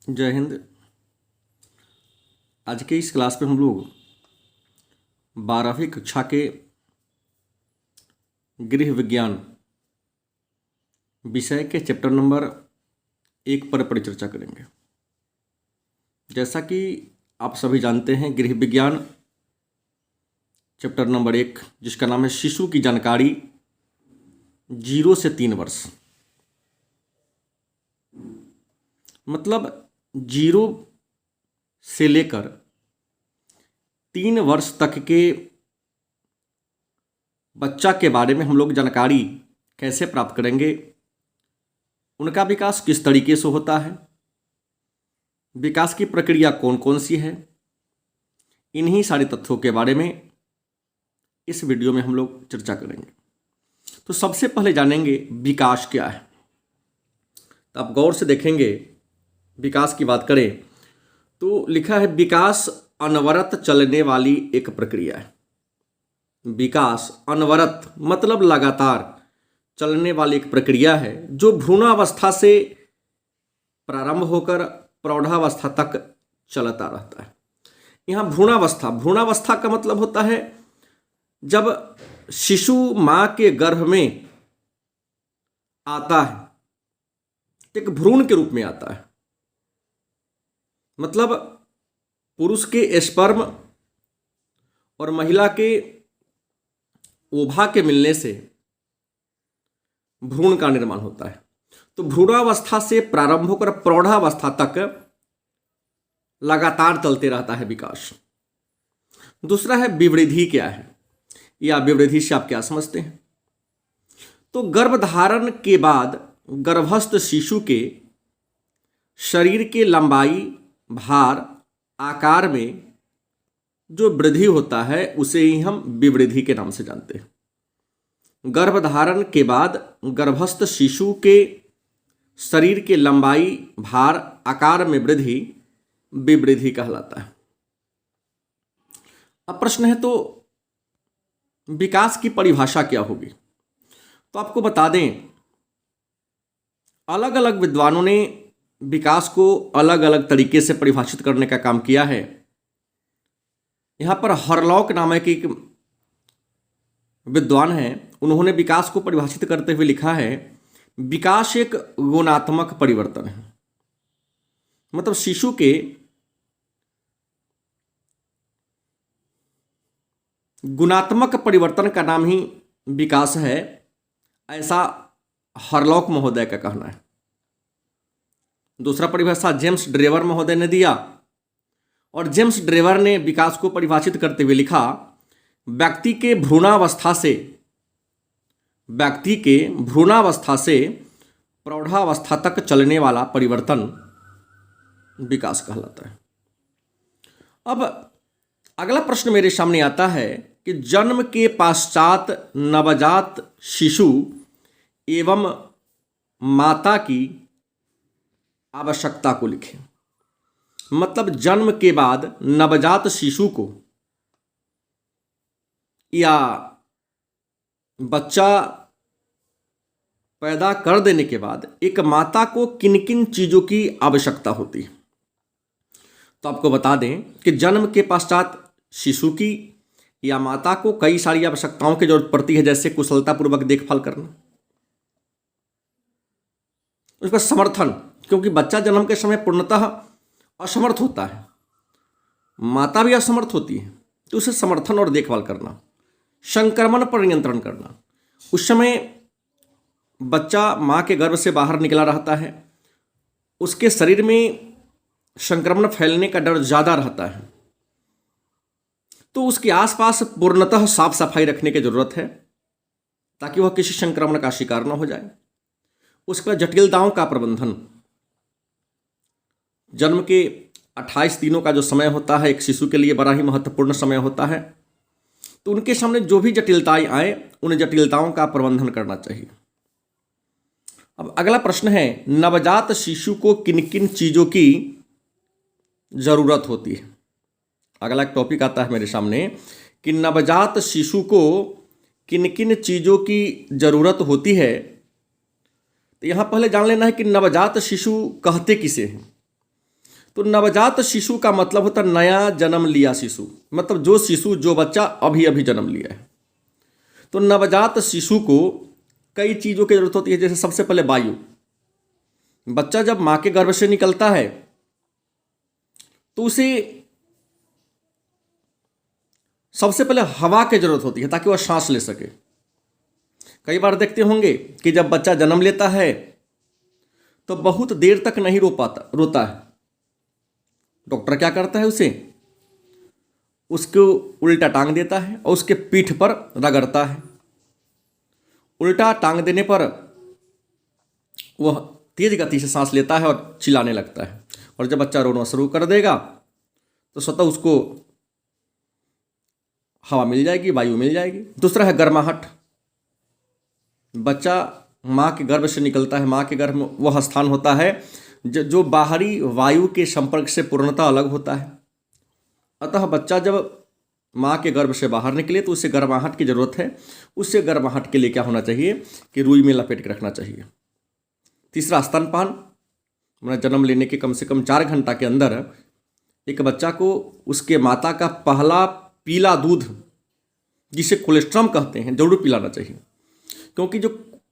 जय हिंद। आज के इस क्लास में हम लोग 12वीं कक्षा के गृह विज्ञान विषय के चैप्टर नंबर 1 पर परिचर्चा करेंगे। जैसा कि आप सभी जानते हैं, गृह विज्ञान चैप्टर नंबर 1 जिसका नाम है शिशु की जानकारी 0 से 3 वर्ष, मतलब 0 से लेकर 3 वर्ष तक के बच्चा के बारे में हम लोग जानकारी कैसे प्राप्त करेंगे, उनका विकास किस तरीके से होता है, विकास की प्रक्रिया कौन कौन सी है, इन्हीं सारे तथ्यों के बारे में इस वीडियो में हम लोग चर्चा करेंगे। तो सबसे पहले जानेंगे विकास क्या है। तो आप गौर से देखेंगे, विकास की बात करें तो लिखा है विकास अनवरत चलने वाली एक प्रक्रिया है। विकास अनवरत मतलब लगातार चलने वाली एक प्रक्रिया है जो भ्रूणावस्था से प्रारंभ होकर प्रौढ़ावस्था तक चलता रहता है। यहाँ भ्रूणावस्था का मतलब होता है जब शिशु मां के गर्भ में आता है, एक भ्रूण के रूप में आता है, मतलब पुरुष के स्पर्म और महिला के ओभा के मिलने से भ्रूण का निर्माण होता है। तो भ्रूणावस्था से प्रारंभ होकर प्रौढ़ावस्था तक लगातार चलते रहता है विकास। दूसरा है विवृद्धि क्या है, या विवृद्धि से आप क्या समझते हैं। तो गर्भधारण के बाद गर्भस्थ शिशु के शरीर के लंबाई, भार, आकार में जो वृद्धि होता है उसे ही हम विवृद्धि के नाम से जानते हैं। गर्भधारण के बाद गर्भस्थ शिशु के शरीर के लंबाई, भार, आकार में वृद्धि विवृद्धि कहलाता है। अब प्रश्न है तो विकास की परिभाषा क्या होगी। तो आपको बता दें, अलग अलग विद्वानों ने विकास को अलग अलग तरीके से परिभाषित करने का काम किया है। यहाँ पर हरलॉक नामक एक विद्वान हैं, उन्होंने विकास को परिभाषित करते हुए लिखा है विकास एक गुणात्मक परिवर्तन है। मतलब शिशु के गुणात्मक परिवर्तन का नाम ही विकास है, ऐसा हरलॉक महोदय का कहना है। दूसरा परिभाषा जेम्स ड्रेवर महोदय ने दिया, और जेम्स ड्रेवर ने विकास को परिभाषित करते हुए लिखा व्यक्ति के भ्रूणावस्था से प्रौढ़ावस्था तक चलने वाला परिवर्तन विकास कहलाता है। अब अगला प्रश्न मेरे सामने आता है कि जन्म के पश्चात नवजात शिशु एवं माता की आवश्यकता को लिखें। मतलब जन्म के बाद नवजात शिशु को या बच्चा पैदा कर देने के बाद एक माता को किन किन चीज़ों की आवश्यकता होती है। तो आपको बता दें कि जन्म के पश्चात शिशु की या माता को कई सारी आवश्यकताओं की जरूरत पड़ती है, जैसे कुशलतापूर्वक देखभाल करना, उसका समर्थन, क्योंकि बच्चा जन्म के समय पूर्णतः असमर्थ होता है, माता भी असमर्थ होती है, तो उसे समर्थन और देखभाल करना, संक्रमण पर नियंत्रण करना। उस समय बच्चा मां के गर्भ से बाहर निकला रहता है, उसके शरीर में संक्रमण फैलने का डर ज़्यादा रहता है, तो उसके आसपास पूर्णतः साफ सफाई रखने की जरूरत है ताकि वह किसी संक्रमण का शिकार न हो जाए। उसका जटिलताओं का प्रबंधन, जन्म के 28 दिनों का जो समय होता है एक शिशु के लिए बड़ा ही महत्वपूर्ण समय होता है, तो उनके सामने जो भी जटिलताएं आए उन जटिलताओं का प्रबंधन करना चाहिए। अब अगला प्रश्न है नवजात शिशु को किन किन चीज़ों की ज़रूरत होती है। अगला एक टॉपिक आता है मेरे सामने कि नवजात शिशु को किन किन चीज़ों की ज़रूरत होती है। तो यहाँ पहले जान लेना है कि नवजात शिशु कहते किसे हैं। तो नवजात शिशु का मतलब होता है नया जन्म लिया शिशु, मतलब जो शिशु, जो बच्चा अभी अभी जन्म लिया है। तो नवजात शिशु को कई चीज़ों की जरूरत होती है, जैसे सबसे पहले वायु। बच्चा जब माँ के गर्भ से निकलता है तो उसे सबसे पहले हवा की जरूरत होती है ताकि वह सांस ले सके। कई बार देखते होंगे कि जब बच्चा जन्म लेता है तो बहुत देर तक नहीं रोता है। डॉक्टर क्या करता है, उसको उल्टा टांग देता है और उसके पीठ पर रगड़ता है। उल्टा टांग देने पर वह तेज गति से सांस लेता है और चिल्लाने लगता है। और जब बच्चा रोना शुरू कर देगा तो स्वतः उसको हवा मिल जाएगी, वायु मिल जाएगी। दूसरा है गर्माहट। बच्चा माँ के गर्भ से निकलता है। माँ के गर्भ में वह स्थान होता है जो बाहरी वायु के संपर्क से पूर्णतः अलग होता है। अतः बच्चा जब माँ के गर्भ से बाहर निकले तो उसे गर्माहट की जरूरत है। उससे गर्माहट के लिए क्या होना चाहिए कि रुई में लपेट के रखना चाहिए। तीसरा स्तनपान। मतलब जन्म लेने के कम से कम 4 घंटा के अंदर एक बच्चा को उसके माता का पहला पीला दूध, जिसे कोलेस्ट्रम कहते हैं, जरूर पिलाना चाहिए। क्योंकि जो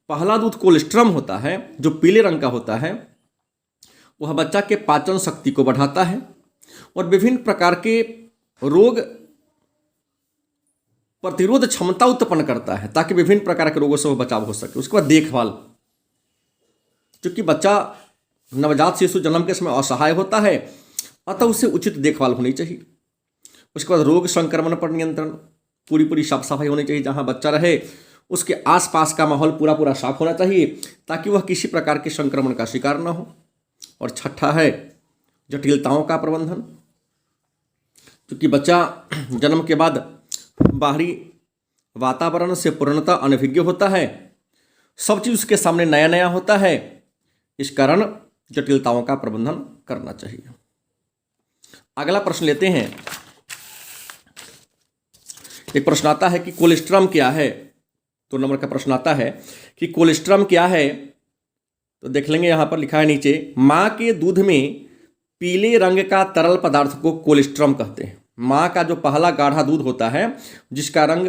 पहला दूध कोलेस्ट्रम होता है, जो पीले रंग का होता है, वह बच्चा के पाचन शक्ति को बढ़ाता है और विभिन्न प्रकार के रोग प्रतिरोध क्षमता उत्पन्न करता है ताकि विभिन्न प्रकार के रोगों से वह बचाव हो सके। उसके बाद देखभाल। क्योंकि बच्चा नवजात शिशु जन्म के समय असहाय होता है, अतः उसे उचित देखभाल होनी चाहिए। उसके बाद रोग संक्रमण पर नियंत्रण। पूरी साफ सफाई होनी चाहिए। जहाँ बच्चा रहे उसके आसपास का माहौल पूरा साफ होना चाहिए ताकि वह किसी प्रकार के संक्रमण का शिकार न हो। और छठा है जटिलताओं का प्रबंधन। क्योंकि बच्चा जन्म के बाद बाहरी वातावरण से पूर्णतः अनभिज्ञ होता है, सब चीज़ उसके सामने नया नया होता है। इस कारण जटिलताओं का प्रबंधन करना चाहिए। अगला प्रश्न लेते हैं। एक प्रश्न आता है कि कोलेस्ट्रम क्या है। तो नंबर का प्रश्न आता है कि कोलेस्ट्रम क्या है। तो देख लेंगे, यहाँ पर लिखा है नीचे, माँ के दूध में पीले रंग का तरल पदार्थ को कोलेस्ट्रम कहते हैं। माँ का जो पहला गाढ़ा दूध होता है जिसका रंग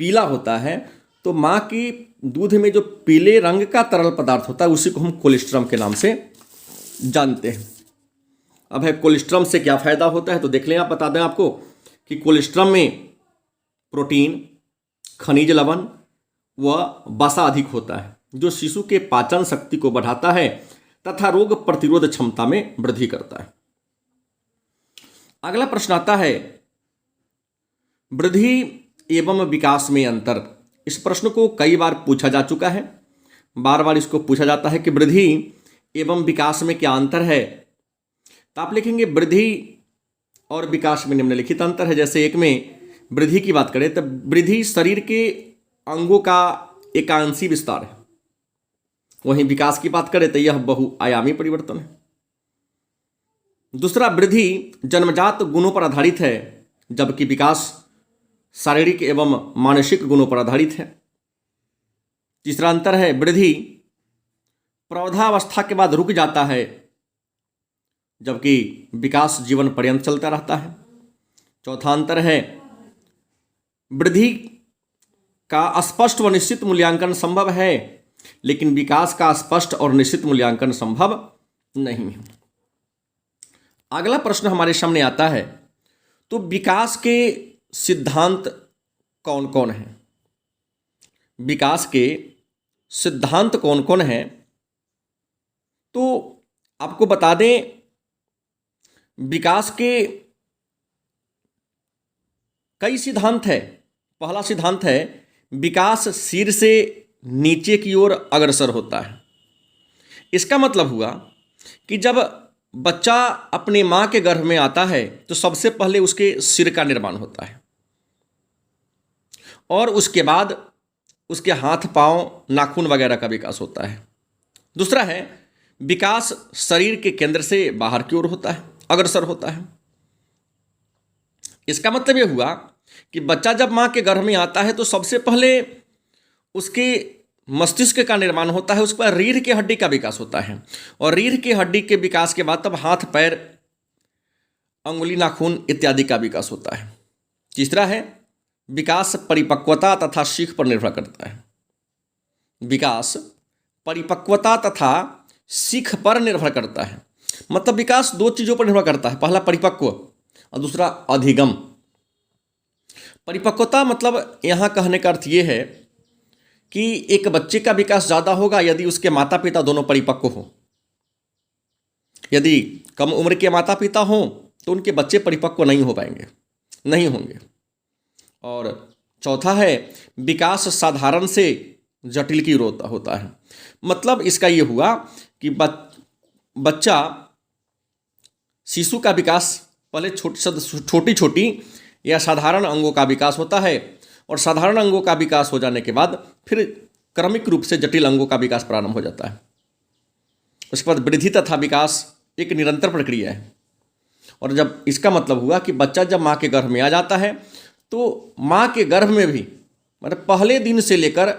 पीला होता है, तो माँ की दूध में जो पीले रंग का तरल पदार्थ होता है उसी को हम कोलेस्ट्रम के नाम से जानते हैं। अब है कोलेस्ट्रम से क्या फायदा होता है, तो देख लें, आप बता दें आपको कि कोलेस्ट्रम में प्रोटीन, खनिज लवण व वसा अधिक होता है, जो शिशु के पाचन शक्ति को बढ़ाता है तथा रोग प्रतिरोध क्षमता में वृद्धि करता है। अगला प्रश्न आता है, वृद्धि एवं विकास में अंतर। इस प्रश्न को कई बार पूछा जा चुका है। बार बार इसको पूछा जाता है कि वृद्धि एवं विकास में क्या अंतर है। तो आप लिखेंगे वृद्धि और विकास में निम्नलिखित अंतर है। जैसे एक में वृद्धि की बात करें तो वृद्धि शरीर के अंगों का एकांशी विस्तार है। वहीं विकास की बात करें तो यह बहुआयामी परिवर्तन है। दूसरा, वृद्धि जन्मजात गुणों पर आधारित है, जबकि विकास शारीरिक एवं मानसिक गुणों पर आधारित है। तीसरा अंतर है, वृद्धि प्रौढ़ावस्था के बाद रुक जाता है, जबकि विकास जीवन पर्यंत चलता रहता है। चौथा अंतर है, वृद्धि का स्पष्ट व निश्चित मूल्यांकन संभव है, लेकिन विकास का स्पष्ट और निश्चित मूल्यांकन संभव नहीं है। अगला प्रश्न हमारे सामने आता है, तो विकास के सिद्धांत कौन कौन हैं। विकास के सिद्धांत कौन कौन हैं, तो आपको बता दें, विकास के कई सिद्धांत है। पहला सिद्धांत है, विकास सिर से नीचे की ओर अग्रसर होता है। इसका मतलब हुआ कि जब बच्चा अपनी माँ के गर्भ में आता है तो सबसे पहले उसके सिर का निर्माण होता है और उसके बाद उसके हाथ, पांव, नाखून वगैरह का विकास होता है। दूसरा है, विकास शरीर के केंद्र से बाहर की ओर होता है, अग्रसर होता है। इसका मतलब यह हुआ कि बच्चा जब माँ के गर्भ में आता है तो सबसे पहले उसके मस्तिष्क का निर्माण होता है, उसके बाद रीढ़ की हड्डी का विकास होता है, और रीढ़ की हड्डी के विकास के बाद तब हाथ पैर अंगुली नाखून इत्यादि का विकास होता है। तीसरा है विकास परिपक्वता तथा सीख पर निर्भर करता है। विकास परिपक्वता तथा सीख पर निर्भर करता है, मतलब विकास दो चीज़ों पर निर्भर करता है, पहला परिपक्व और दूसरा अधिगम। परिपक्वता मतलब यहाँ कहने का अर्थ ये है कि एक बच्चे का विकास ज़्यादा होगा यदि उसके माता पिता दोनों परिपक्व हों। यदि कम उम्र के माता पिता हों तो उनके बच्चे परिपक्व नहीं हो पाएंगे, नहीं होंगे। और चौथा है विकास साधारण से जटिल की ओर होता है, मतलब इसका ये हुआ कि बच्चा शिशु का विकास पहले छोटी छोटी या साधारण अंगों का विकास होता है, और साधारण अंगों का विकास हो जाने के बाद फिर क्रमिक रूप से जटिल अंगों का विकास प्रारंभ हो जाता है। उसके बाद वृद्धि तथा विकास एक निरंतर प्रक्रिया है। और जब इसका मतलब हुआ कि बच्चा जब माँ के गर्भ में आ जाता है तो माँ के गर्भ में भी मतलब पहले दिन से लेकर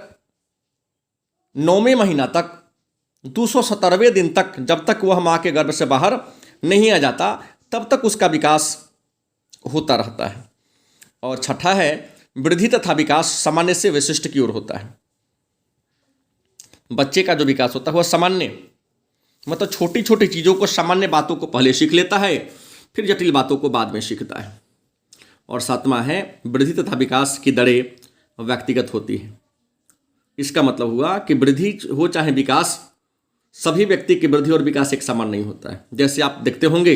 9वें महीना तक 217वें दिन तक जब तक वह माँ के गर्भ से बाहर नहीं आ जाता तब तक उसका विकास होता रहता है। और छठा है वृद्धि तथा विकास सामान्य से विशिष्ट की ओर होता है। बच्चे का जो विकास होता है वह सामान्य मतलब छोटी छोटी चीज़ों को, सामान्य बातों को पहले सीख लेता है, फिर जटिल बातों को बाद में सीखता है। और सातवां है वृद्धि तथा विकास की दरें व्यक्तिगत होती है। इसका मतलब हुआ कि वृद्धि हो चाहे विकास, सभी व्यक्ति की वृद्धि और विकास एक समान नहीं होता है। जैसे आप देखते होंगे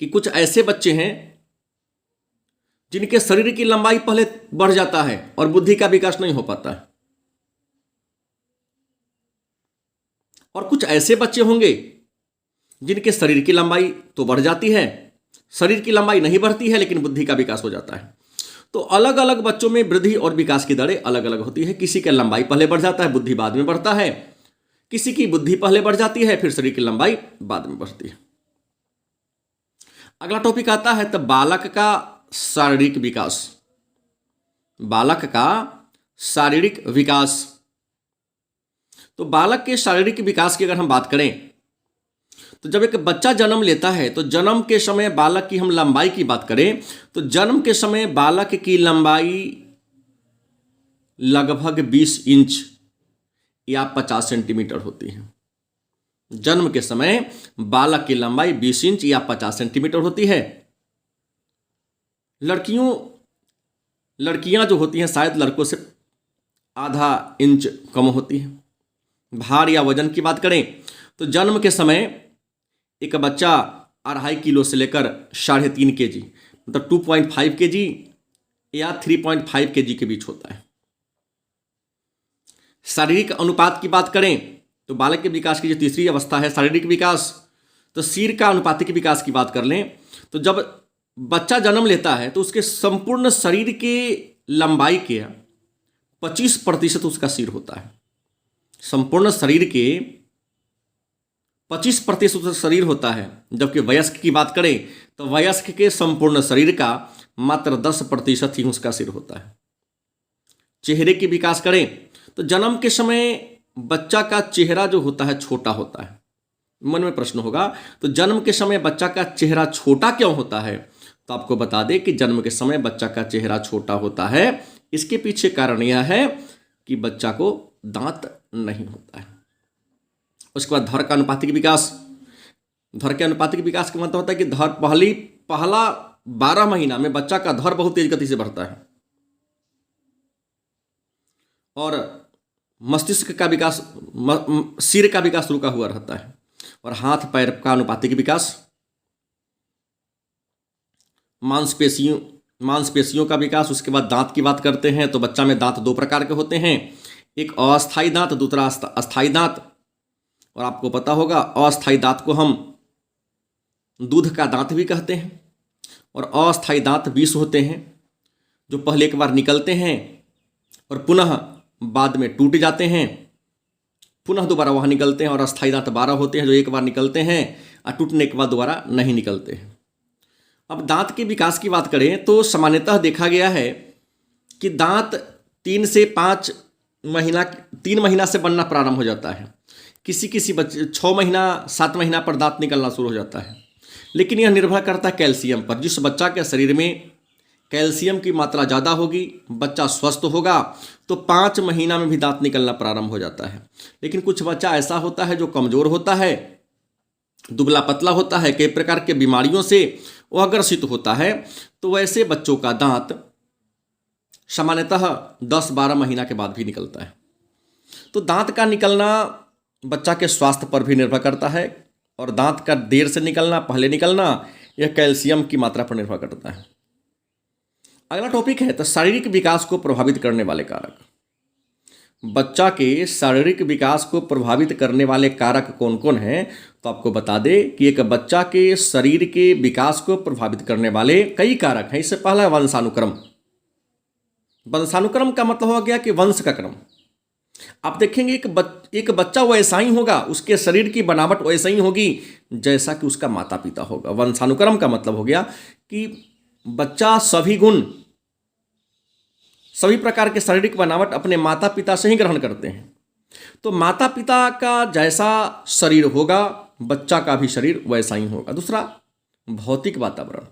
कि कुछ ऐसे बच्चे हैं जिनके शरीर की लंबाई पहले बढ़ जाता है और बुद्धि का विकास नहीं हो पाता है, और कुछ ऐसे बच्चे होंगे जिनके शरीर की लंबाई तो बढ़ जाती है, शरीर की लंबाई नहीं बढ़ती है लेकिन बुद्धि का विकास हो जाता है। तो अलग अलग बच्चों में वृद्धि और विकास की दरें अलग अलग होती है। किसी का लंबाई पहले बढ़ जाता है, बुद्धि बाद में बढ़ता है, किसी की बुद्धि पहले बढ़ जाती है, फिर शरीर की लंबाई बाद में बढ़ती है। अगला टॉपिक आता है तो बालक का शारीरिक विकास। बालक का शारीरिक विकास। तो बालक के शारीरिक विकास की अगर हम बात करें तो जब एक बच्चा जन्म लेता है तो जन्म के समय बालक की हम लंबाई की बात करें तो जन्म के समय बालक की लंबाई लगभग 20 इंच या 50 सेंटीमीटर होती है। जन्म के समय बालक की लंबाई 20 इंच या 50 सेंटीमीटर होती है। लड़कियां जो होती हैं शायद लड़कों से आधा इंच कम होती हैं। भार या वजन की बात करें तो जन्म के समय एक बच्चा 2.5 किलो से लेकर 3.5 kg मतलब 2.5 kg या 3.5 kg के बीच होता है। शारीरिक अनुपात की बात करें तो बालक के विकास की जो तीसरी अवस्था है शारीरिक विकास, तो सिर का अनुपातिक विकास की बात कर लें तो जब बच्चा जन्म लेता है तो उसके संपूर्ण शरीर के लंबाई के 25% उसका सिर होता है। संपूर्ण शरीर के 25% शरीर होता है, जबकि वयस्क की बात करें तो वयस्क के संपूर्ण शरीर का मात्र 10% ही उसका सिर होता है। चेहरे की विकास करें तो जन्म के समय बच्चा का चेहरा जो होता है छोटा होता है। मन में प्रश्न होगा तो जन्म के समय बच्चा का चेहरा छोटा क्यों होता है? तो आपको बता दें कि जन्म के समय बच्चा का चेहरा छोटा होता है, इसके पीछे कारण यह है कि बच्चा को दांत नहीं होता है। उसके बाद धड़ का अनुपातिक विकास। धड़ के अनुपातिक विकास का मतलब होता है कि धड़ पहला 12 महीना में बच्चा का धड़ बहुत तेज गति से बढ़ता है, और मस्तिष्क का विकास, सिर का विकास रुका हुआ रहता है। और हाथ पैर का अनुपातिक विकास, मांसपेशियों का विकास। उसके बाद दांत की बात करते हैं तो बच्चा में दांत 2 प्रकार के होते हैं, एक अस्थायी दांत, दूसरा अस्थायी दांत। और आपको पता होगा अस्थायी दांत को हम दूध का दांत भी कहते हैं, और अस्थायी दांत 20 होते हैं जो पहले एक बार निकलते हैं और पुनः बाद में टूट जाते हैं, पुनः दोबारा वहाँ निकलते हैं। और अस्थायी दांत 12 होते हैं जो एक बार निकलते हैं और टूटने के बाद दोबारा नहीं निकलते हैं। अब दांत के विकास की बात करें तो सामान्यतः देखा गया है कि दांत 3 से 5 महीना 3 महीना से बनना प्रारंभ हो जाता है। किसी किसी बच्चे 6 महीना 7 महीना पर दांत निकलना शुरू हो जाता है। लेकिन यह निर्भर करता है कैल्शियम पर। जिस बच्चा के शरीर में कैल्शियम की मात्रा ज़्यादा होगी, बच्चा स्वस्थ होगा, तो 5 महीना में भी दांत निकलना प्रारंभ हो जाता है। लेकिन कुछ बच्चा ऐसा होता है जो कमज़ोर होता है, दुबला पतला होता है, कई प्रकार के बीमारियों से वह ग्रसित होता है, तो वैसे बच्चों का दांत सामान्यतः 10-12 महीना के बाद भी निकलता है। तो दांत का निकलना बच्चा के स्वास्थ्य पर भी निर्भर करता है, और दांत का देर से निकलना, पहले निकलना, यह कैल्शियम की मात्रा पर निर्भर करता है। अगला टॉपिक है तो शारीरिक विकास को प्रभावित करने वाले कारक। बच्चा के शारीरिक विकास को प्रभावित करने वाले कारक कौन कौन हैं? तो आपको बता दें कि एक बच्चा के शरीर के विकास को प्रभावित करने वाले कई कारक हैं। इससे पहला वंशानुक्रम। वंशानुक्रम का मतलब हो गया कि वंश का क्रम। आप देखेंगे एक बच्चा वैसा ही होगा, उसके शरीर की बनावट वैसा ही होगी जैसा कि उसका माता पिता होगा। वंशानुक्रम का मतलब हो गया कि बच्चा सभी गुण, सभी प्रकार के शारीरिक बनावट अपने माता पिता से ही ग्रहण करते हैं। तो माता पिता का जैसा शरीर होगा, बच्चा का भी शरीर वैसा ही होगा। दूसरा, भौतिक वातावरण।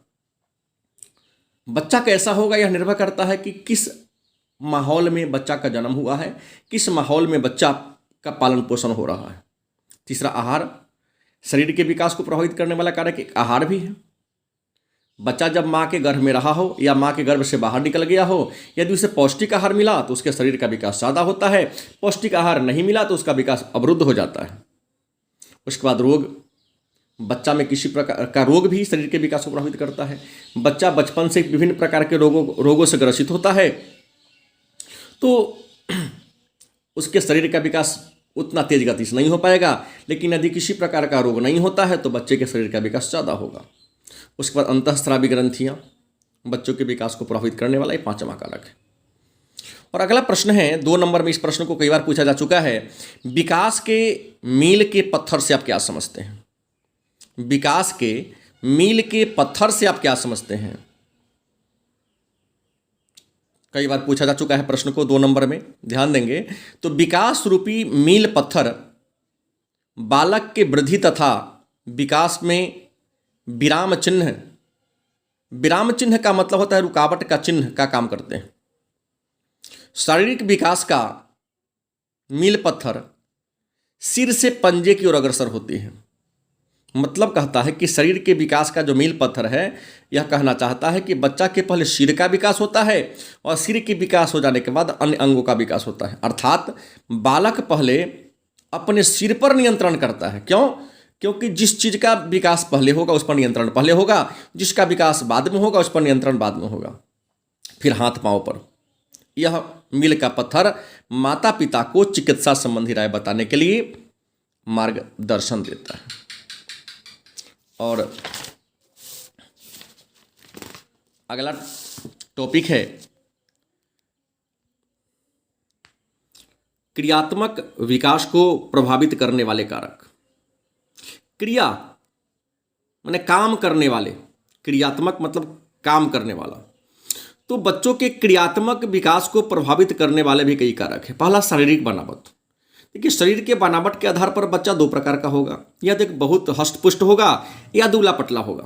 बच्चा कैसा होगा यह निर्भर करता है कि किस माहौल में बच्चा का जन्म हुआ है, किस माहौल में बच्चा का पालन पोषण हो रहा है। तीसरा, आहार। शरीर के विकास को प्रभावित करने वाला कारक एक आहार भी है। बच्चा जब माँ के गर्भ में रहा हो या माँ के गर्भ से बाहर निकल गया हो, यदि उसे पौष्टिक आहार मिला तो उसके शरीर का विकास ज़्यादा होता है, पौष्टिक आहार नहीं मिला तो उसका विकास अवरुद्ध हो जाता है। उसके बाद रोग। बच्चा में किसी प्रकार का रोग भी शरीर के विकास को प्रभावित करता है। बच्चा बचपन से विभिन्न प्रकार के रोगों से ग्रसित होता है, तो उसके शरीर का विकास उतना तेज गति से नहीं हो पाएगा। लेकिन यदि किसी प्रकार का रोग नहीं होता है तो बच्चे के शरीर का विकास ज़्यादा होगा। उसके बाद अंतःस्रावी ग्रंथियाँ, बच्चों के विकास को प्रभावित करने वाला ये 5वां कारक है। और अगला प्रश्न है 2 नंबर में, इस प्रश्न को कई बार पूछा जा चुका है। विकास के मील के पत्थर से आप क्या समझते हैं? विकास के मील के पत्थर से आप क्या समझते हैं? कई बार पूछा जा चुका है प्रश्न को 2 नंबर में, ध्यान देंगे। तो विकास रूपी मील पत्थर बालक के वृद्धि तथा विकास में विराम चिन्ह। विराम चिन्ह का मतलब होता है रुकावट का चिन्ह का काम करते हैं। शारीरिक विकास का मील पत्थर सिर से पंजे की ओर अग्रसर होती है। मतलब कहता है कि शरीर के विकास का जो मील पत्थर है, यह कहना चाहता है कि बच्चा के पहले सिर का विकास होता है और सिर के विकास हो जाने के बाद अन्य अंगों का विकास होता है। अर्थात बालक पहले अपने सिर पर नियंत्रण करता है। क्यों? क्योंकि जिस चीज़ का विकास पहले होगा उस पर नियंत्रण पहले होगा, जिसका विकास बाद में होगा उस पर नियंत्रण बाद में होगा। फिर हाथ पांव पर। यह मील का पत्थर माता पिता को चिकित्सा संबंधी राय बताने के लिए मार्गदर्शन देता है। और अगला टॉपिक है क्रियात्मक विकास को प्रभावित करने वाले कारक। क्रिया माने काम करने वाले, क्रियात्मक मतलब काम करने वाला। तो बच्चों के क्रियात्मक विकास को प्रभावित करने वाले भी कई कारक हैं। पहला, शारीरिक बनावट। देखिए, शरीर के बनावट के आधार पर बच्चा 2 प्रकार का होगा। या तो बहुत हष्टपुष्ट होगा या दुबला पतला होगा।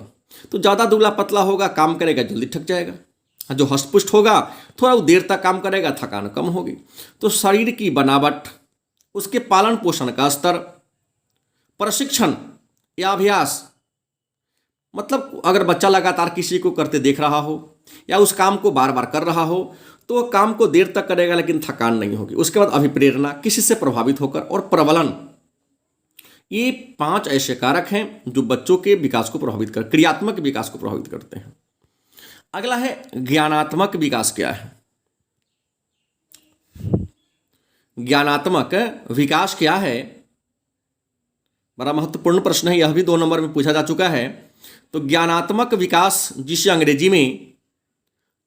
तो ज़्यादा दुबला पतला होगा, काम करेगा जल्दी थक जाएगा। जो हष्टपुष्ट होगा थोड़ा देर तक काम करेगा, थकान कम होगी। तो शरीर की बनावट, उसके पालन पोषण का स्तर, प्रशिक्षण या अभ्यास, मतलब अगर बच्चा लगातार किसी को करते देख रहा हो या उस काम को बार बार कर रहा हो तो वह काम को देर तक करेगा लेकिन थकान नहीं होगी। उसके बाद अभिप्रेरणा, किसी से प्रभावित होकर, और प्रबलन। ये 5 ऐसे कारक हैं जो बच्चों के विकास को प्रभावित कर, क्रियात्मक विकास को प्रभावित करते हैं। अगला है ज्ञानात्मक विकास क्या है? ज्ञानात्मक विकास क्या है? बड़ा महत्वपूर्ण प्रश्न है, यह भी 2 नंबर में पूछा जा चुका है। तो ज्ञानात्मक विकास, जिसे अंग्रेजी में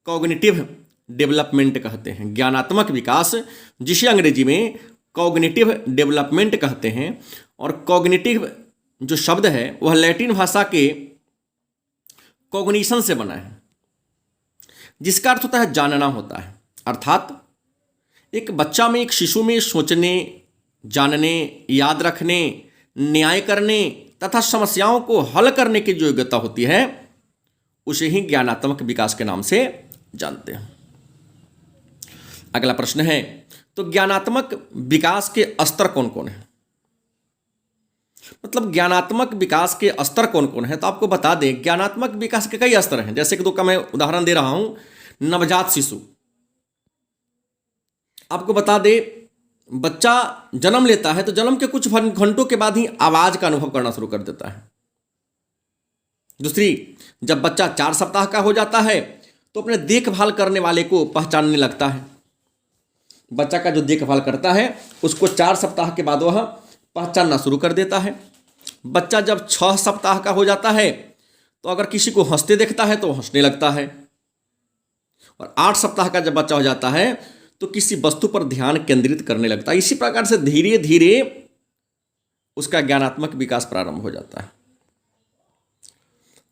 कॉग्निटिव डेवलपमेंट कहते हैं। ज्ञानात्मक विकास, जिसे अंग्रेजी में कॉग्निटिव डेवलपमेंट कहते हैं। और कॉग्निटिव जो शब्द है वह लैटिन भाषा के कॉग्निशन से बना है, जिसका अर्थ होता है जानना होता है। अर्थात एक बच्चा में, एक शिशु में सोचने, जानने, याद रखने, न्याय करने तथा समस्याओं को हल करने की जो योग्यता होती है उसे ही ज्ञानात्मक विकास के नाम से जानते हैं। अगला प्रश्न है, तो ज्ञानात्मक विकास के स्तर कौन कौन है? मतलब ज्ञानात्मक विकास के स्तर कौन कौन है? तो आपको बता दें, ज्ञानात्मक विकास के कई स्तर हैं। जैसे कि दो का मैं उदाहरण दे रहा हूं, नवजात शिशु। आपको बता दे, बच्चा जन्म लेता है तो जन्म के कुछ घंटों के बाद ही आवाज का अनुभव करना शुरू कर देता है। दूसरी, जब बच्चा 4 सप्ताह का हो जाता है तो अपने देखभाल करने वाले को पहचानने लगता है। बच्चा का जो देखभाल करता है उसको 4 सप्ताह के बाद वह पहचानना शुरू कर देता है। बच्चा जब 6 सप्ताह का हो जाता है तो अगर किसी को हंसते देखता है तो हंसने लगता है। और 8 सप्ताह का जब बच्चा हो जाता है तो किसी वस्तु पर ध्यान केंद्रित करने लगता है। इसी प्रकार से धीरे धीरे उसका ज्ञानात्मक विकास प्रारंभ हो जाता है।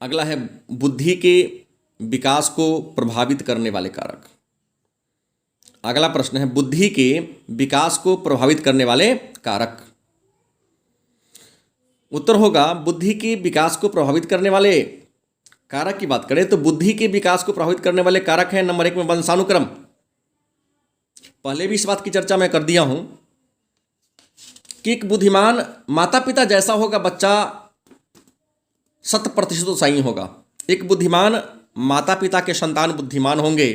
अगला है बुद्धि के विकास को प्रभावित करने वाले कारक। अगला प्रश्न है, बुद्धि के विकास को प्रभावित करने वाले कारक। उत्तर होगा, बुद्धि के विकास को प्रभावित करने वाले कारक की बात करें तो बुद्धि के विकास को प्रभावित करने वाले कारक हैं नंबर 1 में वंशानुक्रम। पहले भी इस बात की चर्चा मैं कर दिया हूं कि एक बुद्धिमान माता पिता जैसा होगा बच्चा 100% तो सही होगा। एक बुद्धिमान माता पिता के संतान बुद्धिमान होंगे,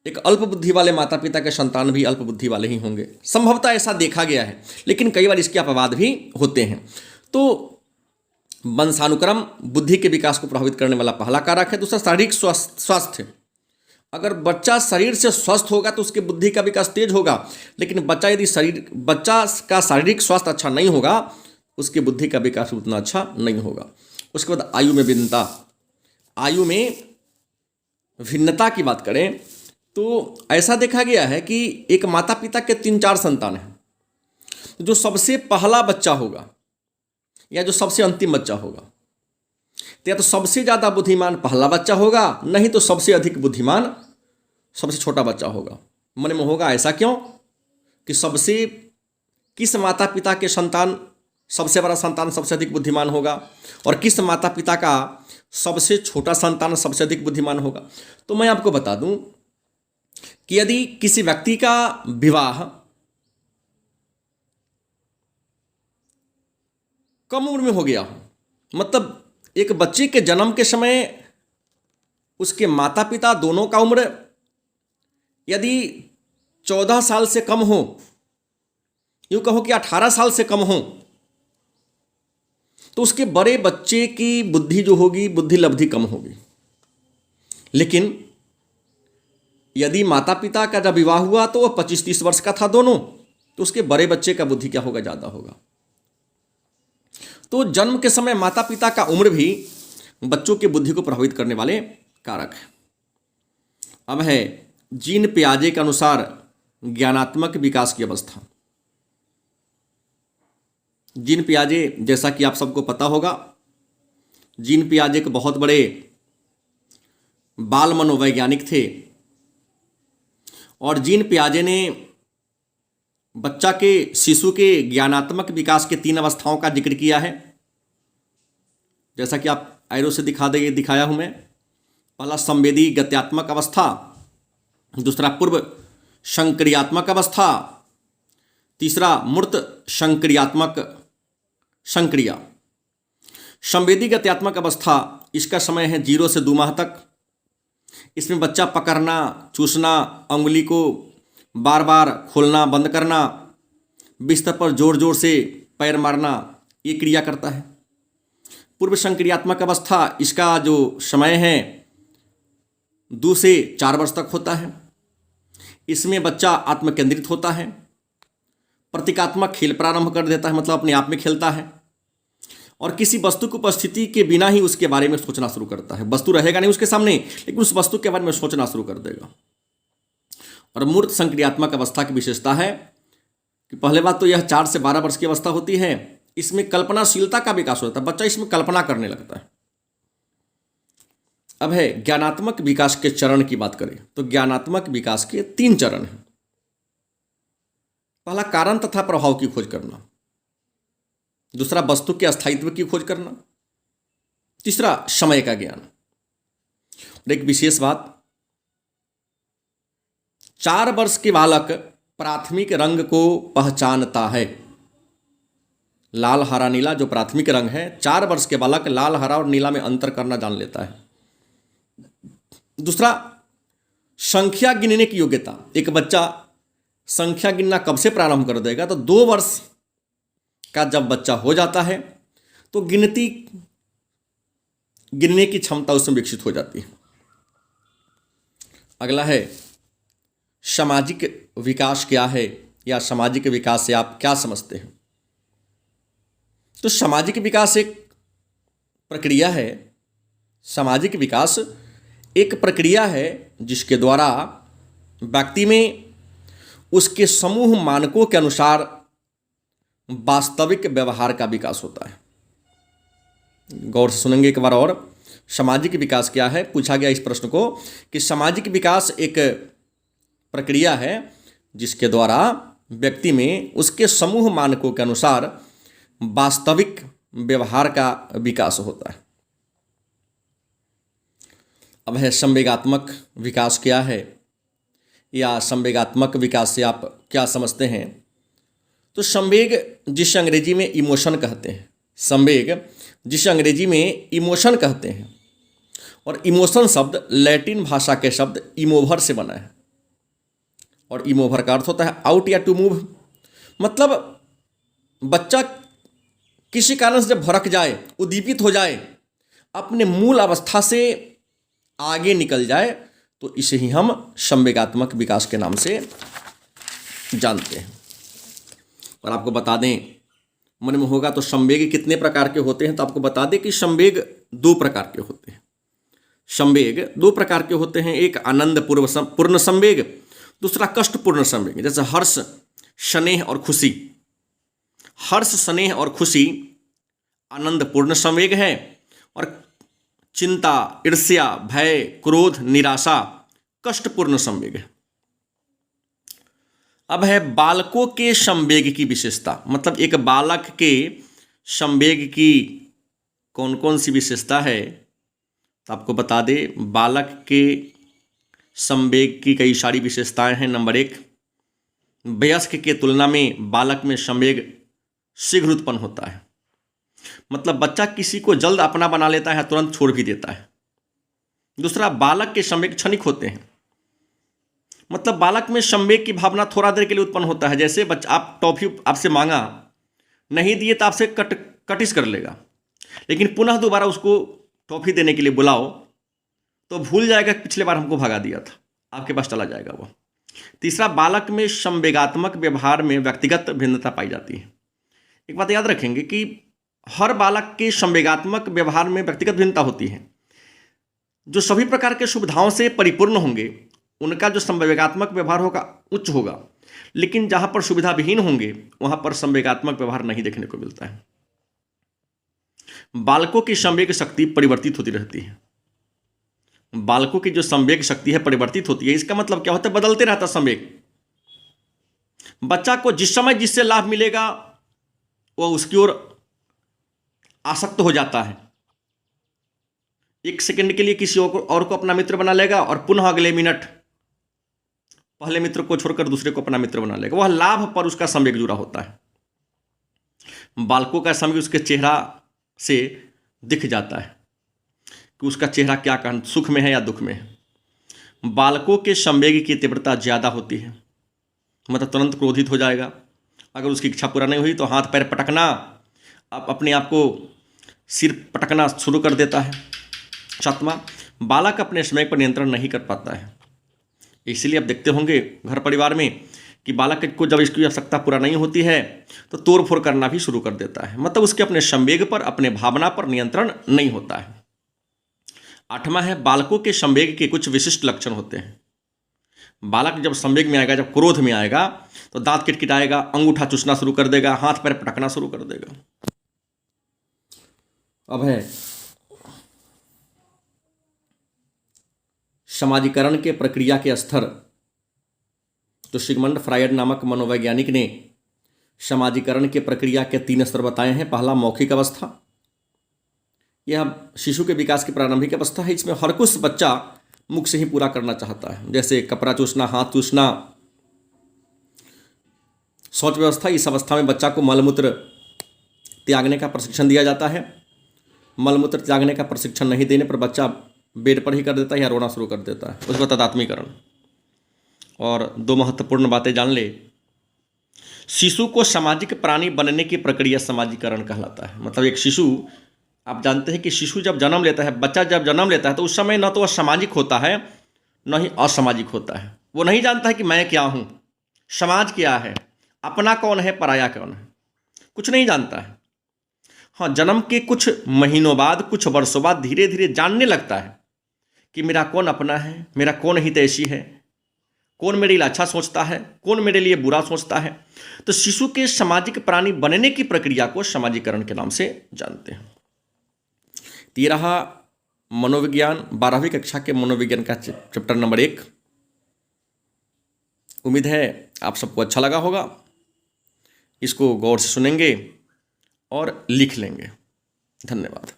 एक अल्प बुद्धि वाले माता पिता के संतान भी अल्प बुद्धि वाले ही होंगे। संभवतः ऐसा देखा गया है, लेकिन कई बार इसके अपवाद भी होते हैं। तो वंशानुक्रम बुद्धि के विकास को प्रभावित करने वाला पहला कारक है। दूसरा, शारीरिक स्वास्थ्य। अगर बच्चा शरीर से स्वस्थ होगा तो उसके बुद्धि का विकास तेज होगा, लेकिन बच्चा का शारीरिक स्वास्थ्य अच्छा नहीं होगा, उसकी बुद्धि का विकास उतना अच्छा नहीं होगा। उसके बाद आयु में भिन्नता। आयु में भिन्नता की बात करें तो ऐसा देखा गया है कि एक माता पिता के 3-4 संतान हैं। जो सबसे पहला बच्चा होगा या जो सबसे अंतिम बच्चा होगा, तो या तो सबसे ज़्यादा बुद्धिमान पहला बच्चा होगा, नहीं तो सबसे अधिक बुद्धिमान सबसे छोटा बच्चा होगा। मन में होगा ऐसा क्यों कि किस माता पिता के संतान सबसे बड़ा संतान सबसे अधिक बुद्धिमान होगा और किस माता पिता का सबसे छोटा संतान सबसे अधिक बुद्धिमान होगा। तो मैं आपको बता दूं कि यदि किसी व्यक्ति का विवाह कम उम्र में हो गया हो, मतलब एक बच्चे के जन्म के समय उसके माता पिता दोनों का उम्र यदि 14 साल से कम हो, यूँ कहो कि 18 साल से कम हो, तो उसके बड़े बच्चे की बुद्धि जो होगी, बुद्धि लब्धि कम होगी। लेकिन यदि माता पिता का जब विवाह हुआ तो वह 25-30 वर्ष का था दोनों, तो उसके बड़े बच्चे का बुद्धि क्या होगा, ज़्यादा होगा। तो जन्म के समय माता पिता का उम्र भी बच्चों की बुद्धि को प्रभावित करने वाले कारक है। अब है जीन पियाजे के अनुसार ज्ञानात्मक विकास की अवस्था। जीन पियाजे, जैसा कि आप सबको पता होगा, जीन पियाजे एक बहुत बड़े बाल मनोवैज्ञानिक थे और जीन पियाजे ने शिशु के ज्ञानात्मक विकास के 3 अवस्थाओं का जिक्र किया है। जैसा कि आप एरो से दिखाया हूं मैं। पहला संवेदी गत्यात्मक अवस्था, दूसरा पूर्व संक्रियात्मक अवस्था, तीसरा मूर्त संक्रियात्मक संक्रिया। संवेदी गत्यात्मक अवस्था, इसका समय है 0 से 2 माह तक। इसमें बच्चा पकड़ना, चूसना, अंगुली को बार बार खोलना बंद करना, बिस्तर पर जोर जोर से पैर मारना, ये क्रिया करता है। पूर्व संक्रियात्मक अवस्था, इसका जो समय है 2 से 4 वर्ष तक होता है। इसमें बच्चा आत्मकेंद्रित होता है, प्रतीकात्मक खेल प्रारंभ कर देता है, मतलब अपने आप में खेलता है और किसी वस्तु की उपस्थिति के बिना ही उसके बारे में सोचना शुरू करता है। वस्तु रहेगा नहीं उसके सामने, लेकिन उस वस्तु के बारे में सोचना शुरू कर देगा। और मूर्त संक्रियात्मक अवस्था की विशेषता है कि पहले बात तो यह 4 से 12 वर्ष की अवस्था होती है। इसमें कल्पनाशीलता का विकास होता है, बच्चा इसमें कल्पना करने लगता है। अब है ज्ञानात्मक विकास के चरण की बात करें तो ज्ञानात्मक विकास के 3 चरण हैं। पहला कारण तथा प्रभाव की खोज करना, दूसरा वस्तु के अस्थायित्व की खोज करना, तीसरा समय का ज्ञान। और एक विशेष बात, 4 वर्ष के बालक प्राथमिक रंग को पहचानता है। लाल, हरा, नीला जो प्राथमिक रंग है, 4 वर्ष के बालक लाल, हरा और नीला में अंतर करना जान लेता है। दूसरा, संख्या गिनने की योग्यता। एक बच्चा संख्या गिनना कब से प्रारंभ कर देगा? तो 2 वर्ष का जब बच्चा हो जाता है तो गिनने की क्षमता उसमें विकसित हो जाती है। अगला है सामाजिक विकास क्या है, या सामाजिक विकास से आप क्या समझते हैं? तो सामाजिक विकास एक प्रक्रिया है। सामाजिक विकास एक प्रक्रिया है जिसके द्वारा व्यक्ति में उसके समूह मानकों के अनुसार वास्तविक व्यवहार का विकास होता है। गौर से सुनेंगे एक बार और। सामाजिक विकास क्या है? पूछा गया इस प्रश्न को कि सामाजिक विकास एक प्रक्रिया है जिसके द्वारा व्यक्ति में उसके समूह मानकों के अनुसार वास्तविक व्यवहार का विकास होता है। अब है संवेगात्मक विकास क्या है, या संवेगात्मक विकास से आप क्या समझते हैं? तो संवेग जिसे अंग्रेजी में इमोशन कहते हैं, संवेग जिसे अंग्रेजी में इमोशन कहते हैं, और इमोशन शब्द लैटिन भाषा के शब्द इमोवर से बना है। और इमोवर का अर्थ होता है आउट या टू मूव। मतलब बच्चा किसी कारण से जब भड़क जाए, उद्दीपित हो जाए, अपने मूल अवस्था से आगे निकल जाए, तो इसे ही हम संवेगात्मक विकास के नाम से जानते हैं। और आपको बता दें, मन में होगा तो संवेग कितने प्रकार के होते हैं, तो आपको बता दें कि संवेग 2 प्रकार के होते हैं। संवेग 2 प्रकार के होते हैं, एक आनंद पूर्ण संवेग, दूसरा कष्टपूर्ण संवेग। जैसे हर्ष, स्नेह और खुशी। हर्ष, स्नेह और खुशी आनंदपूर्ण संवेग है, और चिंता, ईर्ष्या, भय, क्रोध, निराशा कष्टपूर्ण संवेग है। अब है बालकों के संवेग की विशेषता। मतलब एक बालक के संवेग की कौन कौन सी विशेषता है, तो आपको बता दें बालक के संवेग की कई सारी विशेषताएं हैं। नंबर 1, वयस्क के तुलना में बालक में संवेग शीघ्र उत्पन्न होता है। मतलब बच्चा किसी को जल्द अपना बना लेता है, तुरंत छोड़ भी देता है। दूसरा, बालक के संवेग क्षणिक होते हैं। मतलब बालक में संवेग की भावना थोड़ा देर के लिए उत्पन्न होता है। जैसे बच्चा, आप टॉफी आपसे मांगा, नहीं दिए तो आपसे कटिश कर लेगा, लेकिन पुनः दोबारा उसको टॉफी देने के लिए बुलाओ तो भूल जाएगा कि पिछले बार हमको भगा दिया था, आपके पास चला जाएगा वो। तीसरा, बालक में संवेगात्मक व्यवहार में व्यक्तिगत भिन्नता पाई जाती है। एक बात याद रखेंगे कि हर बालक के संवेगात्मक व्यवहार में व्यक्तिगत भिन्नता होती है। जो सभी प्रकार के सुविधाओं से परिपूर्ण होंगे उनका जो संवेगात्मक व्यवहार होगा उच्च होगा, लेकिन जहां पर सुविधा विहीन होंगे वहां पर संवेगात्मक व्यवहार नहीं देखने को मिलता है। बालकों की संवेग शक्ति परिवर्तित होती रहती है। बालकों की जो संवेग शक्ति है परिवर्तित होती है। इसका मतलब क्या होता है? बदलते रहता संवेग। बच्चा को जिस समय जिससे लाभ मिलेगा वह उसकी ओर आसक्त हो जाता है। 1 सेकंड के लिए किसी और को अपना मित्र बना लेगा और पुनः अगले मिनट पहले मित्र को छोड़कर दूसरे को अपना मित्र बना लेगा। वह लाभ पर उसका संवेग जुड़ा होता है। बालकों का संवेग उसके चेहरा से दिख जाता है कि उसका चेहरा क्या कहना, सुख में है या दुख में है। बालकों के संवेग की तीव्रता ज़्यादा होती है। मतलब तुरंत क्रोधित हो जाएगा, अगर उसकी इच्छा पूरा नहीं हुई तो हाथ पैर पटकना, अपने आप को सिर पटकना शुरू कर देता है। 7वां, बालक अपने समय पर नियंत्रण नहीं कर पाता है। इसलिए आप देखते होंगे घर परिवार में कि बालक को जब इसकी आवश्यकता पूरा नहीं होती है तो तोड़ फोड़ करना भी शुरू कर देता है। मतलब उसके अपने संवेग पर, अपने भावना पर नियंत्रण नहीं होता है। 8वां है, बालकों के संवेग के कुछ विशिष्ट लक्षण होते हैं। बालक जब संवेग में आएगा, जब क्रोध में आएगा तो दांत किटकिटाएगा, अंगूठा चूसना शुरू कर देगा, हाथ पैर पटकना शुरू कर देगा। अब है समाजीकरण के प्रक्रिया के स्तर तो सिगमंड फ्रायड नामक मनोवैज्ञानिक ने सामाजिकरण के प्रक्रिया के 3 स्तर बताए हैं। पहला मौखिक अवस्था, यह शिशु के विकास की प्रारंभिक अवस्था है। इसमें हर कुछ बच्चा मुख से ही पूरा करना चाहता है, जैसे कपड़ा चूसना, हाथ चूसना, शौच व्यवस्था। इस अवस्था में बच्चा को मलमूत्र त्यागने का प्रशिक्षण दिया जाता है। मलमूत्र त्यागने का प्रशिक्षण नहीं देने पर बच्चा बेड पर ही कर देता है या रोना शुरू कर देता है। उसके बाद तादात्म्यकरण। और 2 महत्वपूर्ण बातें जान ले। शिशु को सामाजिक प्राणी बनने की प्रक्रिया सामाजिकरण कहलाता है। मतलब एक शिशु, आप जानते हैं कि शिशु जब जन्म लेता है, बच्चा जब जन्म लेता है, तो उस समय न तो वह सामाजिक होता है न ही असामाजिक होता है। वो नहीं जानता है कि मैं क्या हूँ, समाज क्या है, अपना कौन है, पराया कौन है, कुछ नहीं जानता है। हाँ, जन्म के कुछ महीनों बाद, कुछ वर्षों बाद धीरे धीरे जानने लगता है कि मेरा कौन अपना है, मेरा कौन हितैषी है, कौन मेरे लिए अच्छा सोचता है, कौन मेरे लिए बुरा सोचता है। तो शिशु के सामाजिक प्राणी बनने की प्रक्रिया को सामाजिकरण के नाम से जानते हैं। ये रहा मनोविज्ञान, 12वीं कक्षा के मनोविज्ञान का चैप्टर नंबर 1। उम्मीद है आप सबको अच्छा लगा होगा। इसको गौर से सुनेंगे और लिख लेंगे। धन्यवाद।